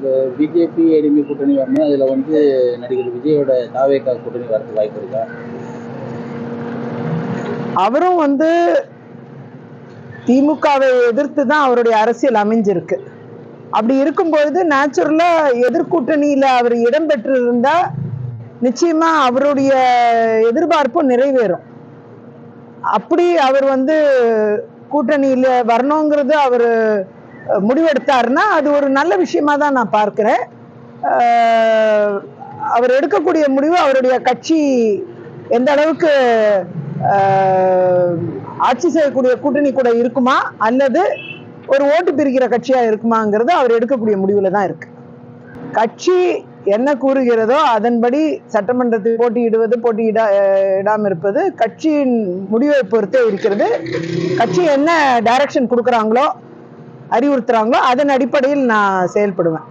இந்த BJP ADMK கூட்டணி வரணும், அதில் வந்து நடிகர் விஜயோட தாவேகா கூட்டணி வரதுக்கு வாய்ப்பு இருக்கா? அவரும் வந்து திமுகவை எதிர்த்து தான் அவருடைய அரசியல் அமைஞ்சிருக்கு. அப்படி இருக்கும்பொழுது நேச்சுரலா எதிர்கூட்டணியில அவர் இடம்பெற்று இருந்தா நிச்சயமா அவருடைய எதிர்பார்ப்பும் நிறைவேறும். அப்படி அவர் வந்து கூட்டணியில வரணுங்கிறது அவர் முடிவெடுத்தாருன்னா அது ஒரு நல்ல விஷயமா தான் நான் பார்க்கிறேன். அவர் எடுக்கக்கூடிய முடிவு அவருடைய கட்சி எந்த அளவுக்கு ஆட்சி செய்யக்கூடிய கூட்டணி கூட இருக்குமா அல்லது ஒரு ஓட்டு பிரிக்கிற கட்சியா இருக்குமாங்கிறது அவர் எடுக்கக்கூடிய முடிவுல தான் இருக்கு. கட்சி என்ன கூறுகிறதோ அதன்படி சட்டமன்றத்தில் போட்டியிடாம இருப்பது கட்சியின் முடிவை பொறுத்தே இருக்கிறது. கட்சி என்ன டைரக்ஷன் கொடுக்குறாங்களோ அறிவுறுத்துறாங்களோ அதன் அடிப்படையில் நான் செயல்படுவேன்.